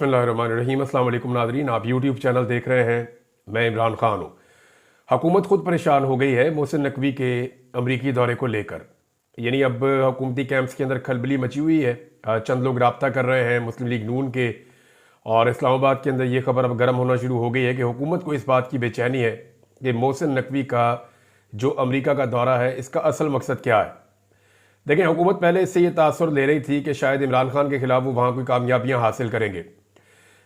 बिस्मिल्लाहिर्रहमानिर्रहीम। अस्सलाम वालेकुम नाज़रीन, आप यूट्यूब चैनल देख रहे हैं। मैं इमरान ख़ान हूँ। हुकूमत खुद परेशान हो गई है मोहसिन नकवी के अमरीकी दौरे को लेकर। यानी अब हुकूमती कैंप्स के अंदर खलबली मची हुई है। चंद लोग रब्ता कर रहे हैं मुस्लिम लीग नून के, और इस्लामाबाद के अंदर ये खबर अब गर्म होना शुरू हो गई है कि हुकूमत को इस बात की बेचैनी है कि मोहसिन नकवी का जो अमरीका का दौरा है इसका असल मकसद क्या है। देखें, हुकूमत पहले इससे ये तासुर ले रही थी कि शायद इमरान खान के खिलाफ वो वहाँ कोई कामयाबियाँ हासिल करेंगे,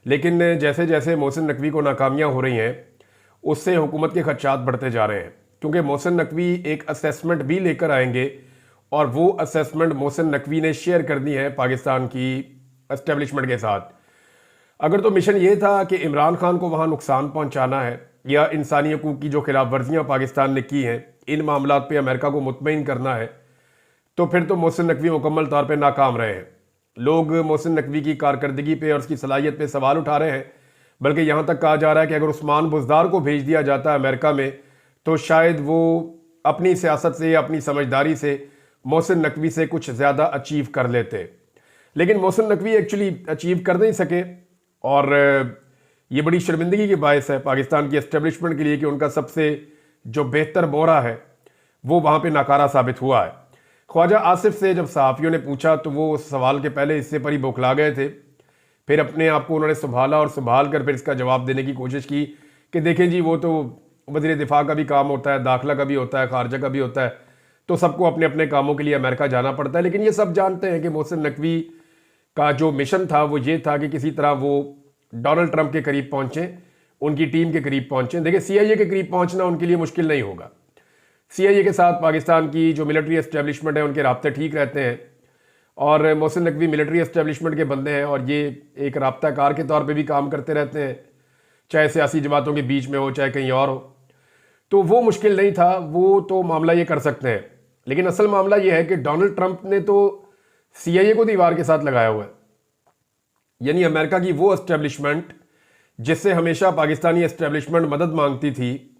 लेकिन जैसे जैसे मोहसिन नकवी को नाकामियाँ हो रही हैं उससे हुकूमत के खदशात बढ़ते जा रहे हैं, क्योंकि मोहसिन नकवी एक असेसमेंट भी लेकर आएंगे और वो असेसमेंट मोहसिन नकवी ने शेयर करनी है पाकिस्तान की एस्टेब्लिशमेंट के साथ। अगर तो मिशन ये था कि इमरान खान को वहाँ नुकसान पहुँचाना है या इंसानी हकूक़ की जो खिलाफ वर्जियाँ पाकिस्तान ने की हैं इन मामलों पर अमेरिका को मुतमईन करना है, तो फिर तो मोहसिन नकवी मुकम्मल तौर पर नाकाम रहे हैं। लोग मोहसिन नकवी की कारकर्दगी पे और उसकी सलाहियत पे सवाल उठा रहे हैं, बल्कि यहाँ तक कहा जा रहा है कि अगर उस्मान बुज़दार को भेज दिया जाता है अमेरिका में तो शायद वो अपनी सियासत से या अपनी समझदारी से मोहसिन नकवी से कुछ ज़्यादा अचीव कर लेते। लेकिन मोहसिन नकवी एक्चुअली अचीव कर नहीं सके, और ये बड़ी शर्मिंदगी की बायस है पाकिस्तान की एस्टेब्लिशमेंट के लिए कि उनका सबसे जो बेहतर मोहरा है वो वहाँ पर नाकारा साबित हुआ है। ख्वाजा आसिफ से जब सहाफ़ियों ने पूछा तो वो उस सवाल के पहले हिस्से पर ही बौखला गए थे, फिर अपने आप को उन्होंने संभाला और संभाल कर फिर इसका जवाब देने की कोशिश की कि देखें जी, वो तो वज़ीर दिफा का भी काम होता है, दाखिला का भी होता है, खारजा का भी होता है, तो सबको अपने अपने कामों के लिए अमेरिका जाना पड़ता है। लेकिन ये सब जानते हैं कि मोहसिन नकवी का जो मिशन था वो ये था कि किसी तरह वो डोनाल्ड ट्रंप के करीब पहुँचें, उनकी टीम के करीब पहुँचें। देखिए, CIA के करीब पहुँचना उनके लिए मुश्किल नहीं होगा। CIA के साथ पाकिस्तान की जो मिलिट्री एस्टेब्लिशमेंट है उनके राब्ते ठीक रहते हैं, और मोहसिन नकवी मिलिट्री एस्टेब्लिशमेंट के बंदे हैं और ये एक राब्ताकार के तौर पे भी काम करते रहते हैं, चाहे सियासी जमातों के बीच में हो चाहे कहीं और हो। तो वो मुश्किल नहीं था, वो तो मामला ये कर सकते हैं। लेकिन असल मामला ये है कि डोनाल्ड ट्रंप ने तो CIA को दीवार के साथ लगाया हुआ है। यानी अमेरिका की वो एस्टेब्लिशमेंट जिससे हमेशा पाकिस्तानी एस्टेब्लिशमेंट मदद मांगती थी,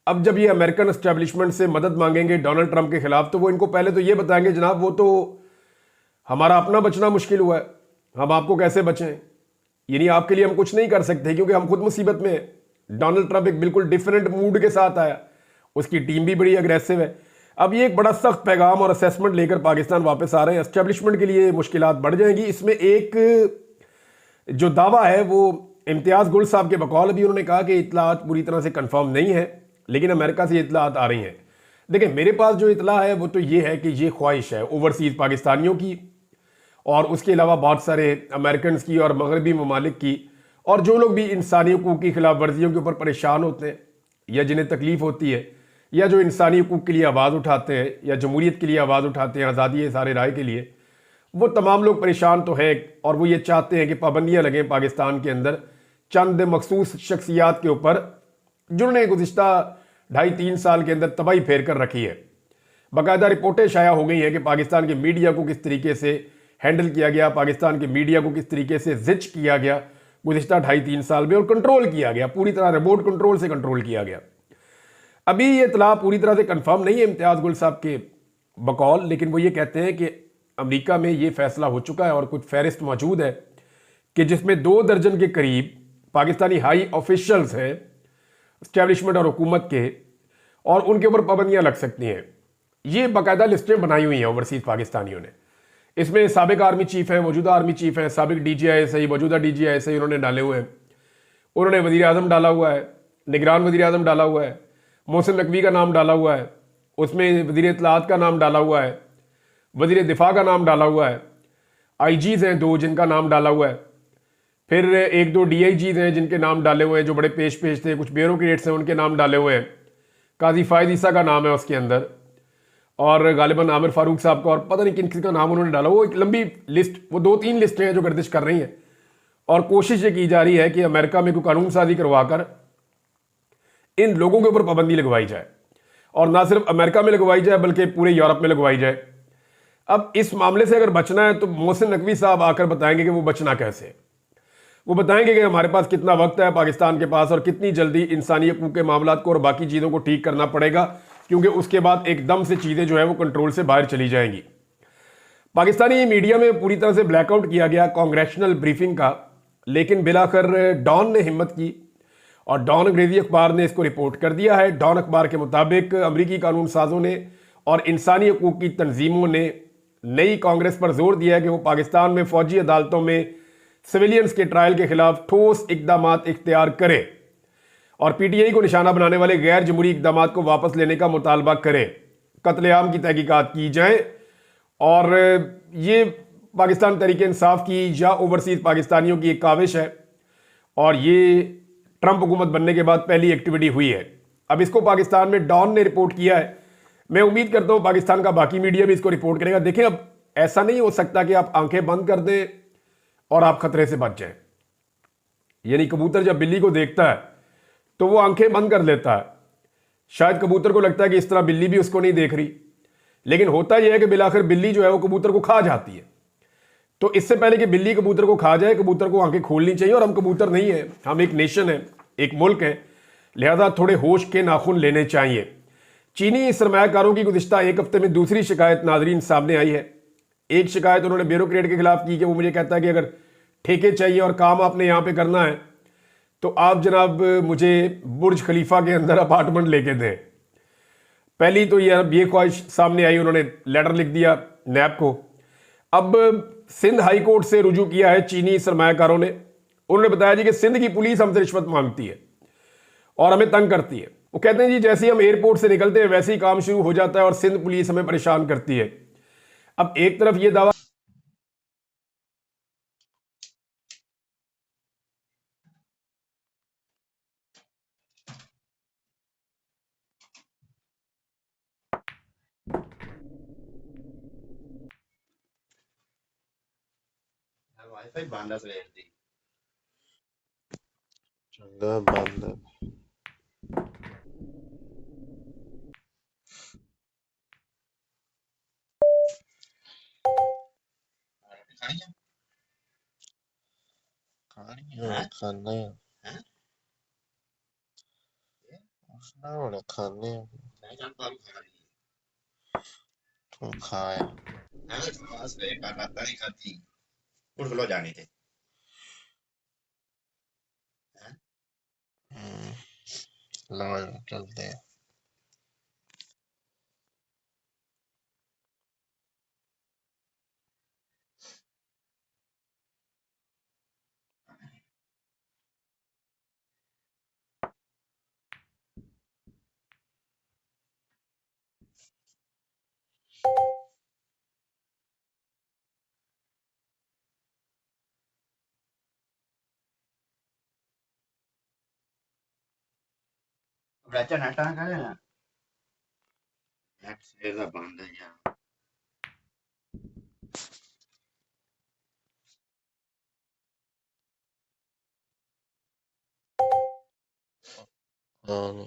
अब जब ये अमेरिकन एस्टेब्लिशमेंट से मदद मांगेंगे डोनाल्ड ट्रंप के खिलाफ, तो वो इनको पहले तो ये बताएंगे जनाब वो तो हमारा अपना बचना मुश्किल हुआ है, हम आपको कैसे बचें, यानी आपके लिए हम कुछ नहीं कर सकते क्योंकि हम खुद मुसीबत में हैं। डोनाल्ड ट्रंप एक बिल्कुल डिफरेंट मूड के साथ आया, उसकी टीम भी बड़ी अग्रेसिव है। अब ये एक बड़ा सख्त पैगाम और असेसमेंट लेकर पाकिस्तान वापस आ रहे हैं। एस्टेब्लिशमेंट के लिए मुश्किलात बढ़ जाएंगी। इसमें एक जो दावा है वो इम्तियाज़ गुल साहब के बकौल अभी उन्होंने कहा कि इतलात पूरी तरह से कन्फर्म नहीं है, लेकिन अमेरिका से इतलात आ रही हैं। देखिए, मेरे पास जो इतला है वो तो ये है कि ये ख्वाहिश है ओवरसीज़ पाकिस्तानियों की और उसके अलावा बहुत सारे अमेरिकन की और मगरबी ममालिक की, और जो लोग भी इंसानी हकूक़ की खिलाफ वर्जियों के ऊपर परेशान होते हैं या जिन्हें तकलीफ़ होती है या जो इंसानी हकूक़ के लिए आवाज़ उठाते हैं या जमहूरियत के लिए आवाज़ उठाते हैं, आज़ादी सारे राय के लिए, वो तमाम लोग परेशान तो हैं और वो ये चाहते हैं कि पाबंदियाँ लगें पाकिस्तान के अंदर चंद मखसूस शख्सियात के ऊपर जिन्होंने गुज़िश्ता 2.5-3 साल के अंदर तबाही फेर कर रखी है। बाकायदा रिपोर्टें शाया हो गई हैं कि पाकिस्तान के मीडिया को किस तरीके से हैंडल किया गया, पाकिस्तान के मीडिया को किस तरीके से जिच किया गया गुज़िश्ता 2.5-3 साल में, और कंट्रोल किया गया, पूरी तरह रिमोट कंट्रोल से कंट्रोल किया गया। अभी ये इतला पूरी तरह से कन्फर्म नहीं है इम्तियाज़ गुल साहब के बकौल, लेकिन वो ये कहते हैं कि अमेरिका में ये फैसला हो चुका है और कुछ फहरिस्त मौजूद है कि जिसमें 2 दर्जन के करीब पाकिस्तानी हाई ऑफिशियल्स हैं एस्टेब्लिशमेंट और हुकूमत के, और उनके ऊपर पाबंदियां लग सकती हैं। ये बाकायदा लिस्टें बनाई हुई हैं ओवरसीज़ पाकिस्तानियों ने। इसमें साबिक आर्मी चीफ हैं, मौजूदा आर्मी चीफ हैं, साबिक DGI मौजूदा DGI उन्होंने डाले हुए हैं। उन्होंने वज़ीर आज़म डाला हुआ है, निगरान वज़ीर आज़म डाला हुआ है, मोहसिन नकवी का नाम डाला हुआ है, उसमें वज़ीर इत्तलाआत का नाम डाला हुआ है, वज़ीर दिफा का नाम डाला हुआ है, IGs हैं 2 जिनका नाम डाला हुआ है, फिर 1-2 DIGs हैं जिनके नाम डाले हुए हैं जो बड़े पेश थे, कुछ ब्यूरोक्रेट्स हैं उनके नाम डाले हुए हैं, काजी फायद ईसा का नाम है उसके अंदर, और गालिबन आमिर फारूक साहब का, और पता नहीं किन किसी का नाम उन्होंने डाला। वो एक लंबी लिस्ट, वो 2-3 लिस्टें हैं जो गर्दिश कर रही हैं, और कोशिश ये की जा रही है कि अमेरिका में कोई कानून साजी करवाकर इन लोगों के ऊपर पाबंदी लगवाई जाए, और ना सिर्फ अमेरिका में लगवाई जाए बल्कि पूरे यूरोप में लगवाई जाए। अब इस मामले से अगर बचना है तो मोहसिन नकवी साहब आकर बताएंगे कि वो बचना कैसे। वो बताएंगे कि हमारे पास कितना वक्त है पाकिस्तान के पास और कितनी जल्दी इंसानी हकूक़ के मामलात को और बाकी चीज़ों को ठीक करना पड़ेगा, क्योंकि उसके बाद एकदम से चीज़ें जो है वो कंट्रोल से बाहर चली जाएंगी। पाकिस्तानी मीडिया में पूरी तरह से ब्लैकआउट किया गया कांग्रेशनल ब्रीफिंग का, लेकिन बिलाखिर डॉन ने हिम्मत की और डॉन अंग्रेजी अखबार ने इसको रिपोर्ट कर दिया है। डॉन अखबार के मुताबिक अमरीकी कानून साजों ने और इंसानी हकूक की तंजीमों ने नई कांग्रेस पर जोर दिया है कि वो पाकिस्तान में फौजी अदालतों में सिविलियंस के ट्रायल के खिलाफ ठोस इकदाम इख्तियार करे और पीटीआई को निशाना बनाने वाले गैर जमहूरी इकदाम को वापस लेने का मुतालबा करे, कत्लेआम की तहकीकात की जाए। और ये पाकिस्तान तहरीक इंसाफ की या ओवरसीज पाकिस्तानियों की एक काविश है और ये ट्रंप हुकूमत बनने के बाद पहली एक्टिविटी हुई है। अब इसको पाकिस्तान में डॉन ने रिपोर्ट किया है। मैं उम्मीद करता हूं पाकिस्तान का बाकी मीडिया भी इसको रिपोर्ट करेगा। देखिए, अब ऐसा नहीं हो सकता कि आप आंखें बंद कर दें और आप खतरे से बच जाएं। यानी कबूतर जब बिल्ली को देखता है तो वो आंखें बंद कर लेता है। शायद कबूतर को लगता है कि इस तरह बिल्ली भी उसको नहीं देख रही, लेकिन होता यह है कि बिलाखिर बिल्ली जो है वो कबूतर को खा जाती है। तो इससे पहले कि बिल्ली कबूतर को खा जाए, कबूतर को आंखें खोलनी चाहिए। और हम कबूतर नहीं है, हम एक नेशन है, एक मुल्क है, लिहाजा थोड़े होश के नाखून लेने चाहिए। चीनी सरमायाकारों की गुज़िश्ता एक हफ्ते में दूसरी शिकायत नाजरीन सामने आई है। एक शिकायत उन्होंने ब्यूरोक्रेट के खिलाफ की कि वो मुझे कहता है कि अगर ठेके चाहिए और काम आपने यहाँ पे करना है तो आप जनाब मुझे बुर्ज खलीफा के अंदर अपार्टमेंट लेके दें। पहली तो ये ख्वाहिश सामने आई, उन्होंने लेटर लिख दिया नैब को। अब सिंध हाई कोर्ट से रुजू किया है चीनी सरमायाकारों ने। उन्होंने बताया जी कि सिंध की पुलिस हमसे रिश्वत मांगती है और हमें तंग करती है। वो कहते हैं जी जैसे ही हम एयरपोर्ट से निकलते हैं वैसे ही काम शुरू हो जाता है और सिंध पुलिस हमें परेशान करती है। अब एक तरफ ये दावा वाईफाई बांधा से दी चंगा बंद है। खानी खानी है है खाने हैं उसने बोले खाने मैं जानता हूँ खा रही तुम खाया है तो पास में एक आता नहीं खाती कुछ लो जाने थे हैं लो चलते हैं। बच्चा नाटा करे ना नेट से ला बांधा यार हाँ